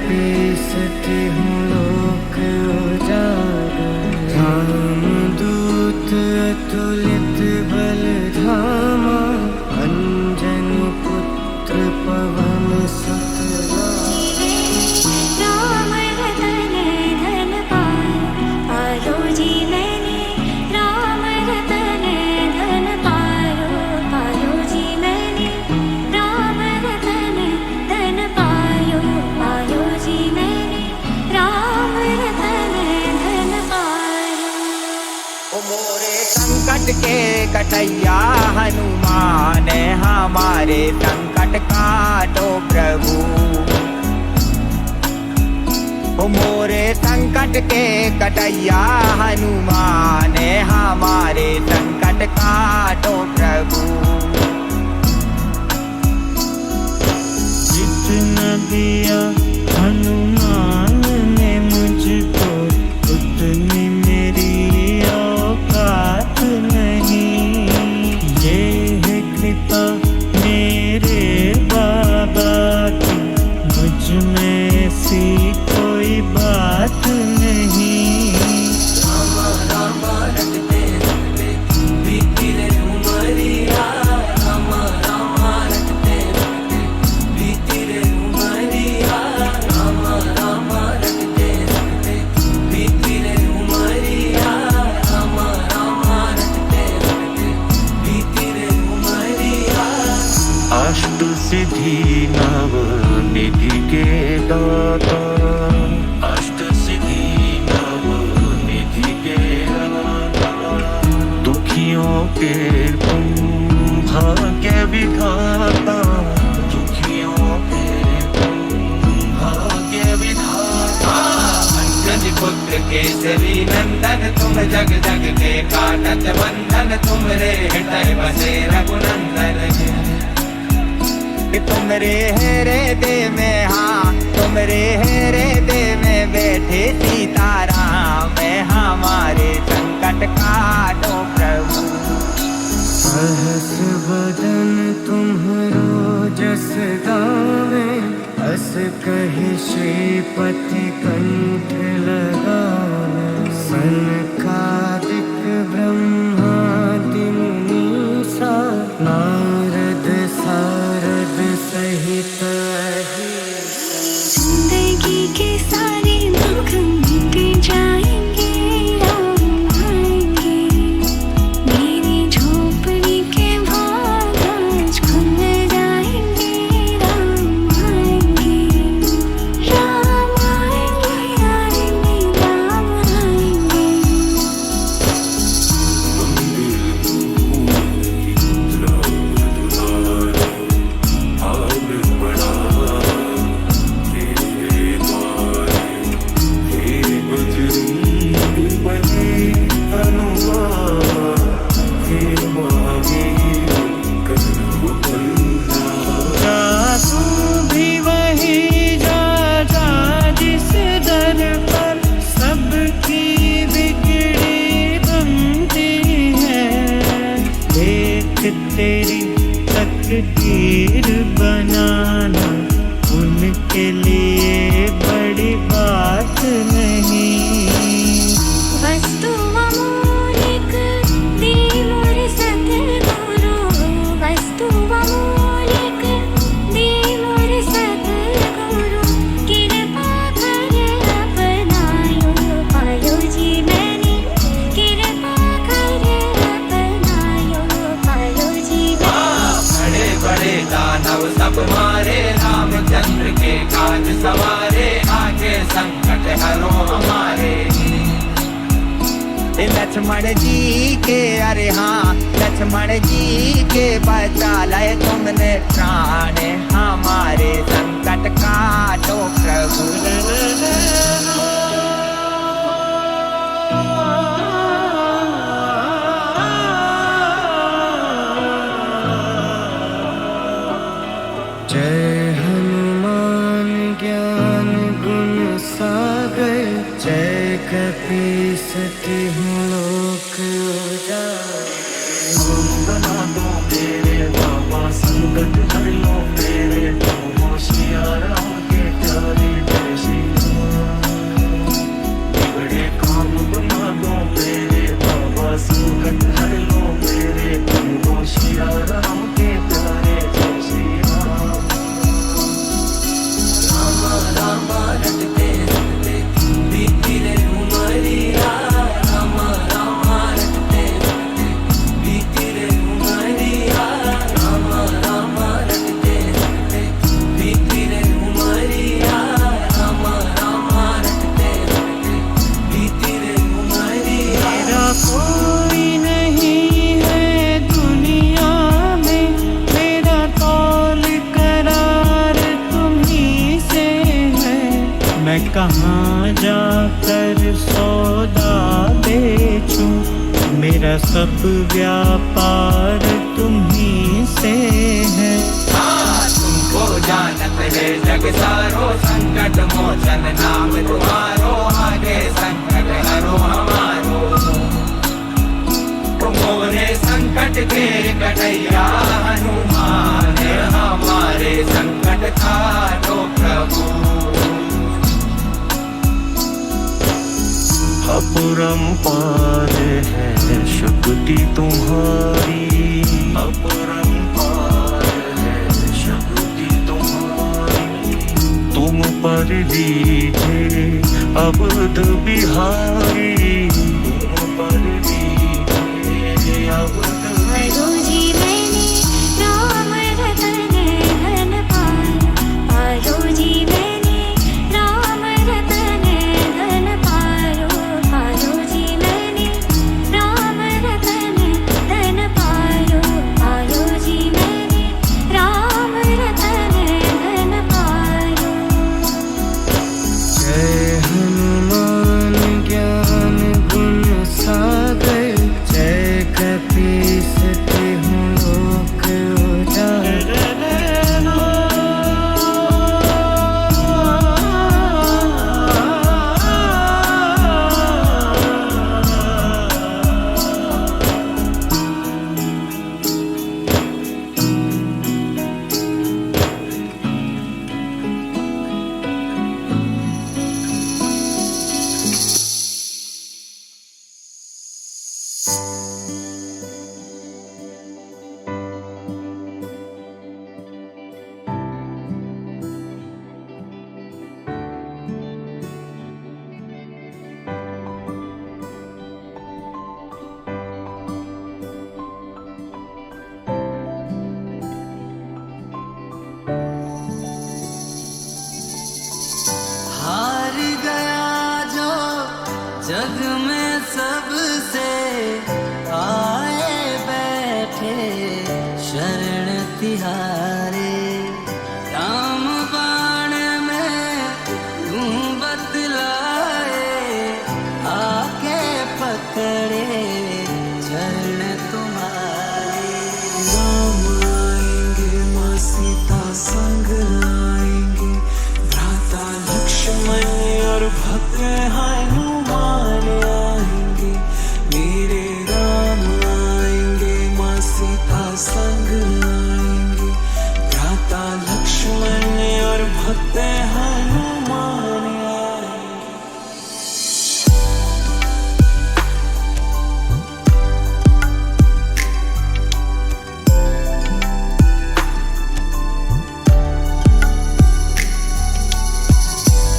पीसती हूँ लोक उजागर। रामदूत अतुलित बल धामा, अंजन पुत्र पवन सुत राम रतन धन पायो जी मैंने, राम रतन धन पायो जी मैंने, राम रतन धन पायो जी मैंने, राम रतन धन पायो। ओ मोरे संकट के कटैया हनुमान, हमारे संकट काटो प्रभु। ओ मोरे संकट के कटैया हनुमान, हमारे संकट काटो प्रभु। जितना दिया हनुमान ने मुझको, उतनी मेरी औकात नहीं। ये है कृपा मेरे बाबा की, मुझ में ऐसी कोई बात नहीं। राम राम रटते रटते बीती रे उमरिया, राम राम रटते रटते बीती रे उमरिया, राम राम रटते रटते बीती रे उमरिया, राम राम रटते रटते बीती रे उमरिया। अष्ट सिद्धि नव निधि के दाता, अष्ट सिद्धि नव निधि के दाता, दुखियों के तुम भाग्य विधाता, दुखियों के तुम भाग्य विधाता। अंजनी पुत्र केसरी नंदन, तुम जग जग के काटत बंधन, तुम रे हृदय बसे रघुनंदन। तुमरे हेरे दे में, हाँ तुमरे हेरे दे में बैठे सीताराम, हमारे संकट काटो प्रभु। सहस बदन तुम्हरो जस गावे, अस कहि श्रीपति कंठ लगावे। सनकादिक ब्रह्मादि मुनीसा, नारद सारद सहित जिंदगी के सारे दुख मिट जाएंगे, राम आएंगे। मेरी झोपड़ी के भाग आज खुल जाएंगे, राम आएंगे। राम आएंगे, आएंगे, राम आएंगे। तेरी तकदीर बनाना उनके लिए बड़ी बात नहीं। वस्तु अमूलिक दी मोर सतगुरु, वस्तु अमूलिक दी मोर सतगुरु। कृपा कर अपनायो पायो जी मैंने, कृपा कर अपनायो पायो जी मैंने। बड़े बड़े दानव सब मारे, रामचंद्र के काज सवारे, आगे संकट हरो हमारे। लक्ष्मण जी के, अरे हाँ लक्ष्मण जी के बचा लाए तुमने प्राण, हमारे संकट काटो प्रभु। जय हनुमान ज्ञान गुण सागर, जय कपीसती हूँ लोक उजागर। बना दो तेरे बाबा संकट हर लो मेरे, तो होशियार आगे प्यारी देश मैं कहाँ जाकर सौदा बेचूं, मेरा सब व्यापार तुम्ही से है। तुमको जानत है जग सारो, संकट मोचन नाम तुम्हारो, आगे संकट हरो हमारो। मोरे संकट के कटैया हनुमान, हमारे संकट काटो प्रभु। अपरंपार है शक्ति तुम्हारी, अपरंपार है शक्ति तुम्हारी। तुम पर दीजे अवध बिहारी, तुम पर दीजे अवध पारो जी मैंने राम रतन धन पाया, पारो जी मैंने राम रतन धन पायो, पारो जी मैंने राम रतन धन पायो, पारो जी मैंने राम रतन धन पायो। जय हनुमान ज्ञान गुण सागर, जय कपीस तिहुँ लोक उजागर। हार गया जो जग में सबसे, आए बैठे शरण तिहारे। राम बाण में तू बतलाए, आके पकड़े चरण तुम्हारे। राम आएंगे माँ सीता संग आएंगे, भ्राता लक्ष्मण और भक्त हनुमान आएंगे। मेरे राम आएंगे माँ सीता संग आएंगे, भ्राता लक्ष्मण और भक्त हनुमान आएंगे।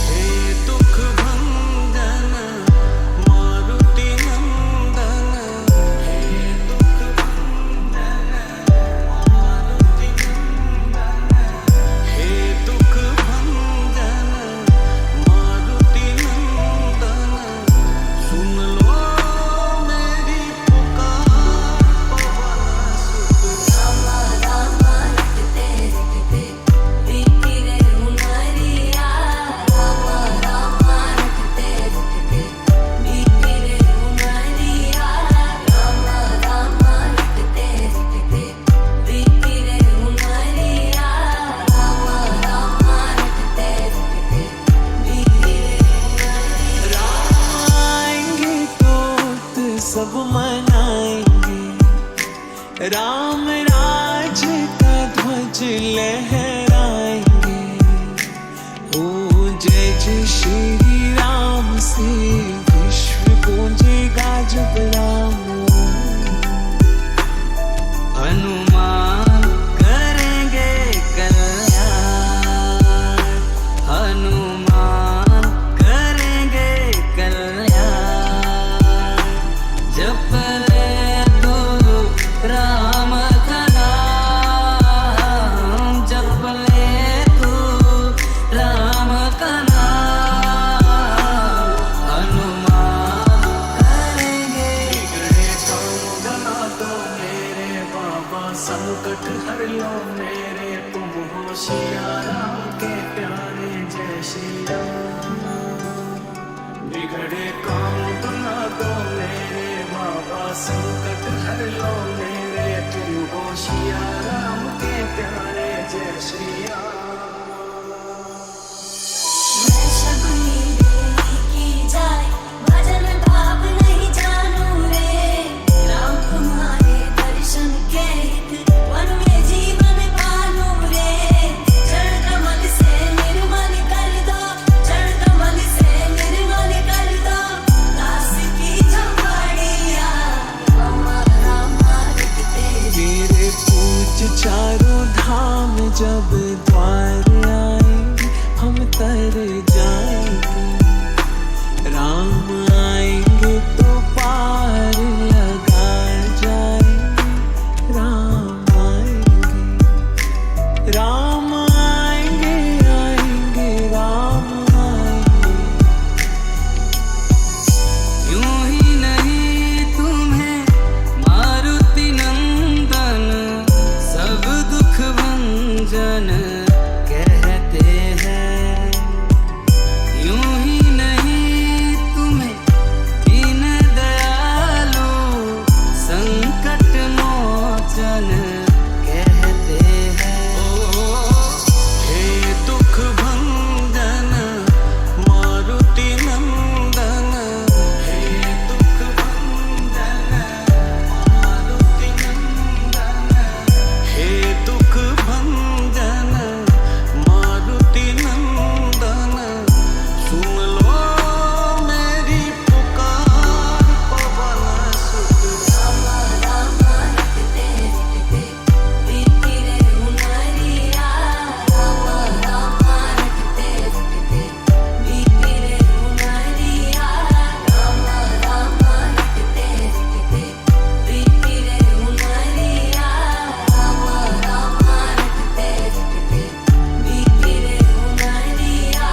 हे दुख भंजन मारुति नंदन, हे दुख भंजन मारुति नंदन, हे दुख भंजन मारुति नंदन। सुन लो मेरी पुकार पवन सुत। राम राम रटते रटते बीती रे उमरिया, राम राम रटते रटते बीती रे उमरिया, राम राम रटते रटते बीती रे उमरिया, राम राम रटते रटते बीती रे उमरिया। आएंगे तो सब मनाएंगे, राम राज का ध्वज लहराएंगे। ओ जय जय श्री राम से विश्व गूंजेगा जब राम। हनुमान करेंगे कल्याण, हनुमान करेंगे कल्याण। जप ले तो राम का नाम, जप ले तो राम का नाम। हनुमान करेंगे बना दो मेरे बाबा, संकट हर लो मेरे, तुम होशियारा के प्यारे। जय श्री राम। बिगड़े काम बना दो मेरे बाबा, संकट हर लो मेरे, तुम हो सिया राम के प्यारे, जय श्री राम। मैं शबनी देवी की जाए, भजन भाव नहीं जानू रे, राम तुम्हारे दर्शन के हित, वन में जीवन पालू रे, चरण कमल से निर्मल कर दो, चरण कमल से निर्मल कर दो, दास की झंझाड़ियाँ रामा रामा रटते। मेरे पूज चारों धाम जब द्वार आएंगे, हम तर जाएंगे, राम आएंगे तो पार लगा जाएंगे, राम आएंगे, राम आएंगे, आएंगे राम आएंगे। यूं ही नहीं तुम्हें मारुति नंदन, सब दुख भंजन कहते हैं, यूं ही नहीं तुम्हें दीन दयालु, संकट मोचन कहते हैं। हे दुख भंजन मारुति नंदन, हे दुख भंजन मारुति नंदन, हे दुख भंजन मारुति नंदन, सुन लो मेरी पुकार पवन सुत। रामा रामा रटते रटते बीती रे उनारिया, रामा रामा रटते रटते बीती रे उनारिया, रामा रामा रटते रटते बीती रे उनारिया, रामा रामा रटते रटते बीती रे उनारिया।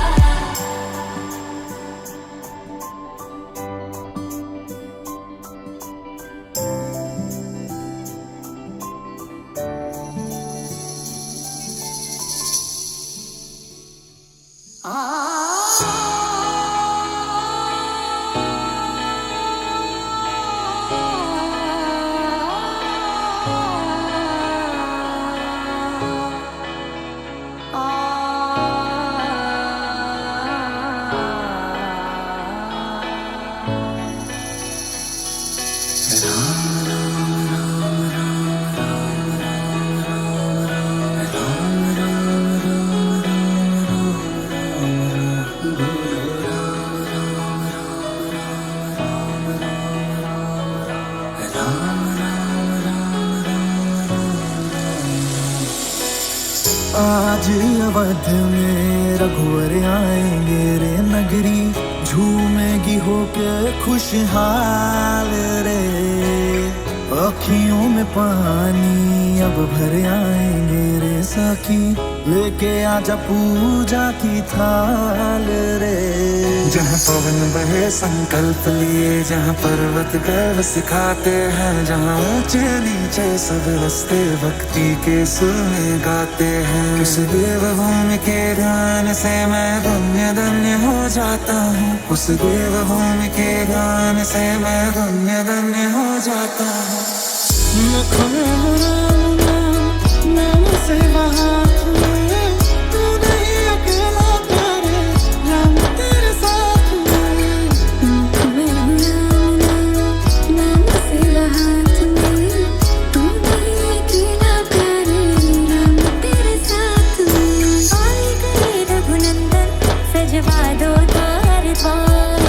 आज अवध में रघुवर आएंगे रे, नगरी झूमेगी होके खुशहाल रे, अखियों में पानी अब भर आएंगे रे, सखी लेके आजा पूजा की थाल रे। जहाँ पवन बहे संकल्प लिए, जहाँ पर्वत गर्व सिखाते हैं, जहाँ ऊंचे नीचे सब रस्ते भक्ति के सुर में गाते हैं, उस देवभूमि के ध्यान से मैं धन्य धन्य हो जाता हूँ, उस देवभूमि के ध्यान से मैं धन्य धन्य हो जाता हूँ। नाम से हाथ में तू नहीं अकेला प्यारे, राम तेरे साथ में। नाम से हाथ में तू नहीं अकेला प्यारे, राम तेरे साथ में। आए गए रघुनंदन सजवा दो द्वार द्वार,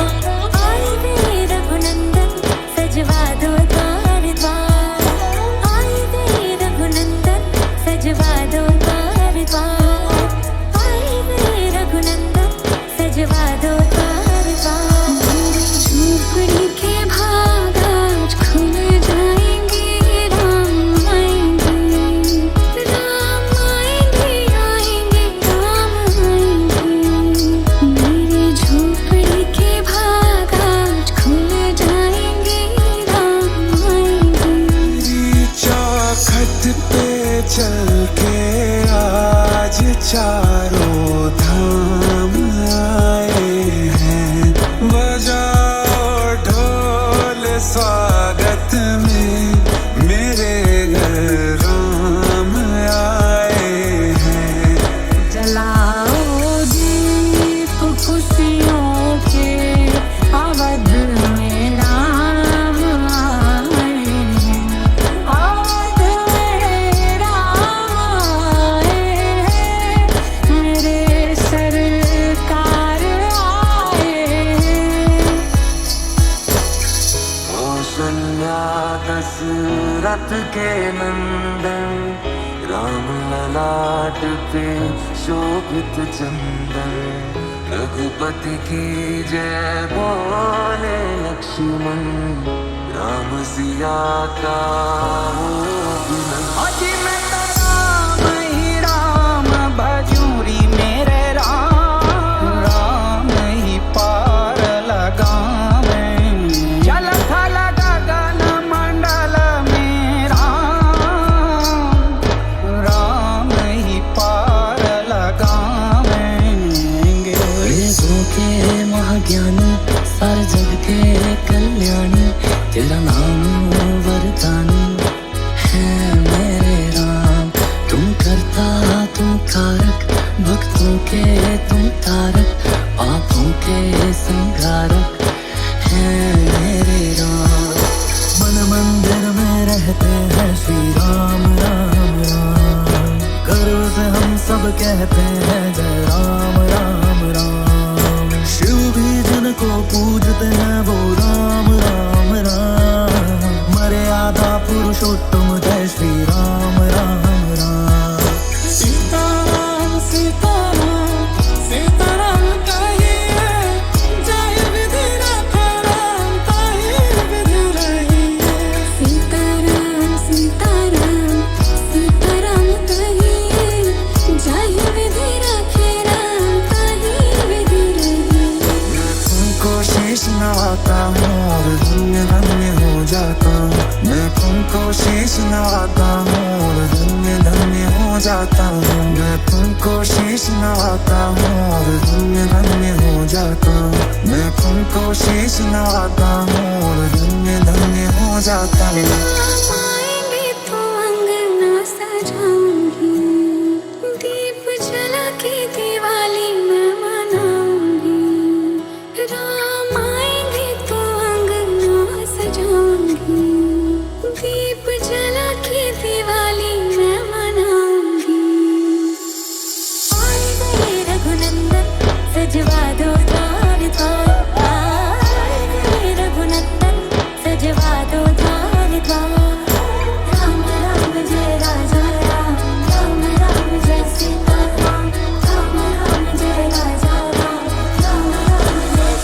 आए गए रघुनंदन सजवा दो द्वार द्वार, आए गए रघुनंदन सजवा दो द्वार द्वार, आए गए रघुनंदन सजवा दो द्वार द्वार। मेरी झोपड़ी के भाग आज खुल जाएंगे, राम आएंगे, राम आएंगे, आएंगे राम आएंगे। मेरी झोपड़ी के भाग आज खुल जाएंगे, राम आएंगे। चौखट पे चल के आज चारों धाम आए दशरथ के नंदन, राम ललाट पे शोभित चंदन, रघुपति की जय बोले लक्ष्मण, राम सिया का हो अभिनंदन। अजी मैं तो राम ही राम भजूरी मेरे राम, राम ही पार लगावे, जल थल गगन मंडल में राम, राम ही पार लगावेंगे। वेदों के महाज्ञानी, सारे जग के कल्याणी, तेरा नाम वरदानी है मेरे राम। तुम करता तुम कारक, भक्तों के तुम तारक, पापों के संहारक है मेरे राम। मन मंदिर में रहते हैं श्री राम राम राम, गर्व से हम सब कहते हैं जय राम राम राम। शिव भी जिनको पूजते हैं वो राम राम राम, मर्यादा पुरुषोत्तम जय श्री राम राम राम। सीताराम सीताराम सीताराम कहिए, जय विधि रखे राम ताहि विधि रहिए। सीताराम सीताराम सीताराम कहिए, जय विधि रखे राम ताहि विधि रहिए। तुमको शीश नवाता हूँ और धन्य धन्य हो जाता हूँ, मैं तुमको शीश नवाता हूँ और धन्य धन्य हो जाता हूँ, मैं तुमको शीश नवाता हूँ और धन्य धन्य हो जाता हूँ, मैं तुमको शीश नवाता हूँ और धन्य धन्य हो जाता हूँ। आएंगे तो अंगना सजाऊंगी, दीप जला के दिवाली मैं मनाऊंगी। राम आएंगे तो अंगना सजाऊंगी, दीप जला के दिवाली मैं मनाऊंगी। आए गए रघुनंदन, सजवा दो द्वार द्वार, आए गए रघुनंदन, सजवा दो द्वार द्वार। राम राम जय राजा राम, राम राम जय सीता राम, राम राम जय राजा राम, राम राम जय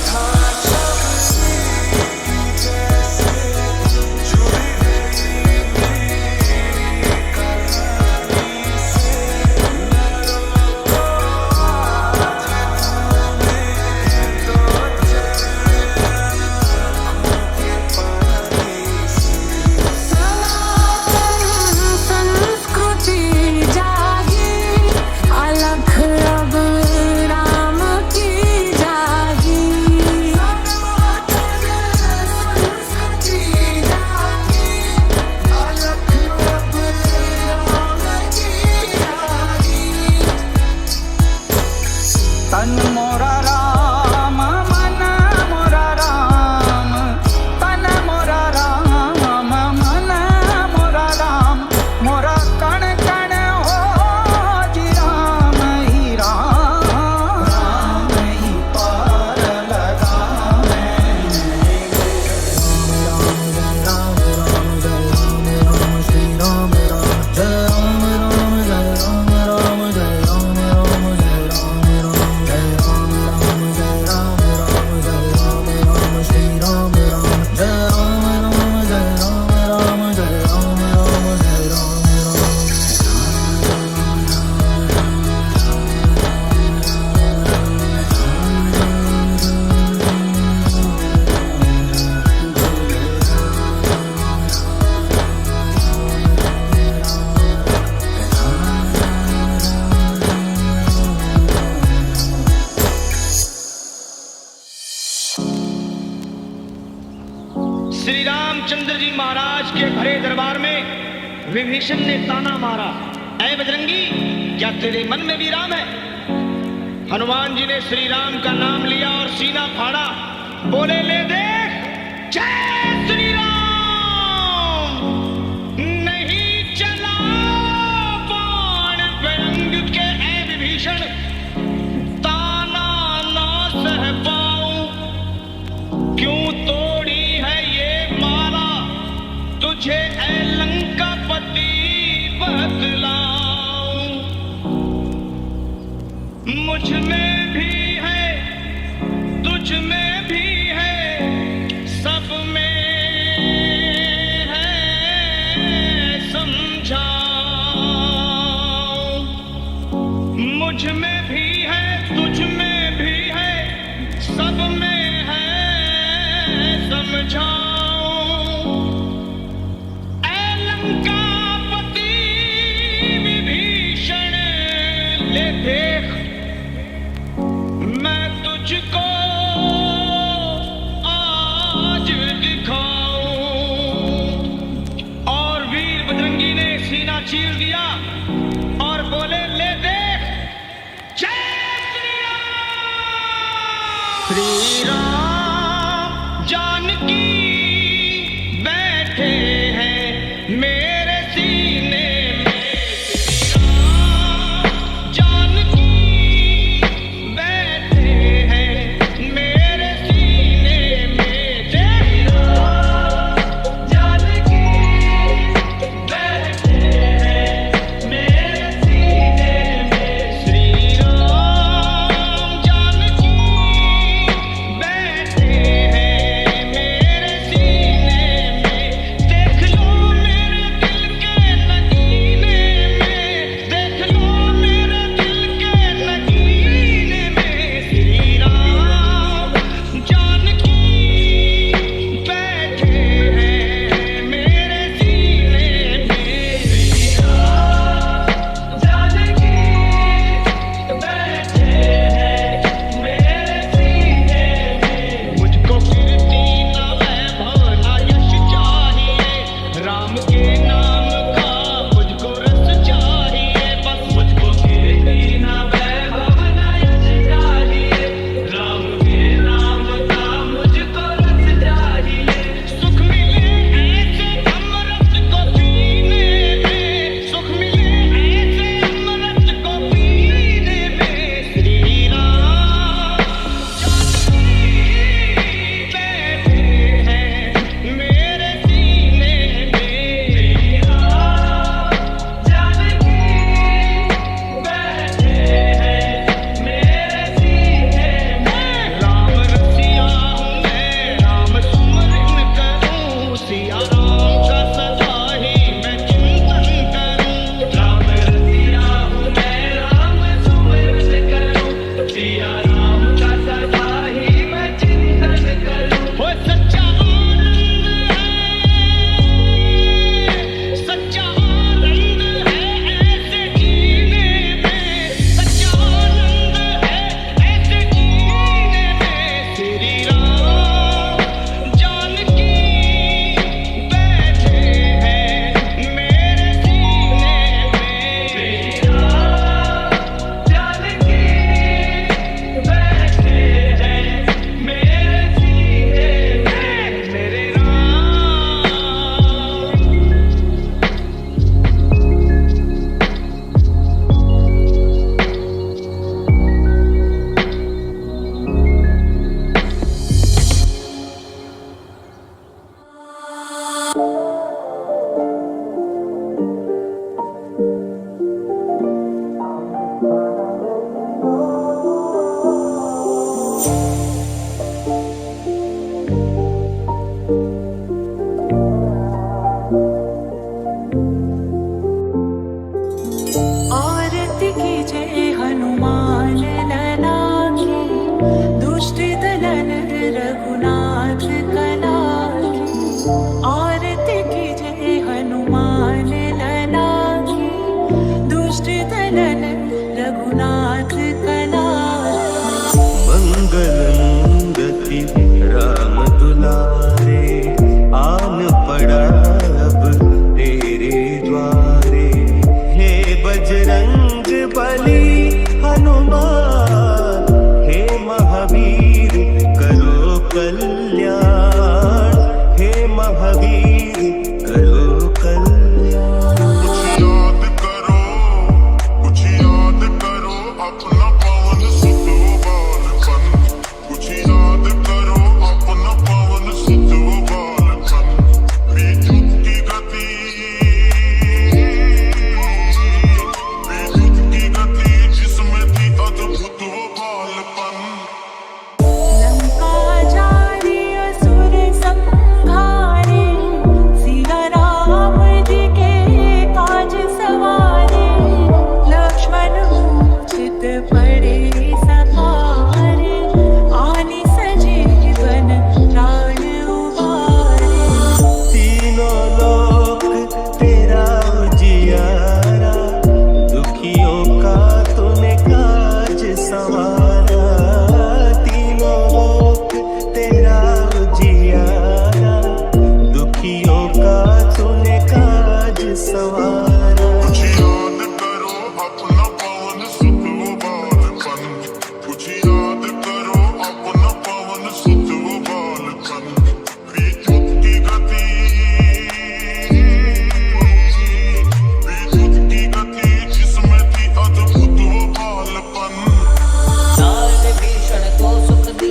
संस्कृति जागी, अलख अब राम की जागी। संस्कृति जागी, अलख अब राम की जागी। तन मोरा राम मन मोरा राम, तन मोरा राम मन मोरा राम, मोरा कण कण हो जी राम ही राम, राम ही पार लगावेंगे। राम राम जय राम राम श्री राम राम, जय राम राम जय राम राम, जय राम राम जय राम राम, जय राम राम जय राम राम, जय राम राम श्री राम राम, जय राम राम जय राम राम, जय राम राम जय राम राम। श्री रामचंद्र जी महाराज के भरे दरबार में विभीषण ने ताना मारा, ऐ बजरंगी, क्या तेरे मन में भी राम है? हनुमान जी ने श्री राम का नाम लिया और सीना फाड़ा, बोले ले देख, जय श्री राम। नहीं चला बाण व्यंग के ऐ विभीषण, ताना ना सह पाऊं, क्यों तोड़ी है ये माला तुझे ऐ लंका मुझ में भी है, तुझ में भी है, सब में है समझाओ। मुझ में भी है, तुझ में भी है, सब में है समझाओ। देख मैं तुझको आज दिखाऊं। और वीर बजरंगी ने सीना चीर दिया और बोले ले देख जय श्री राम। जानकी बैठे हैं मेरे सीने में,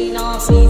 विनाशी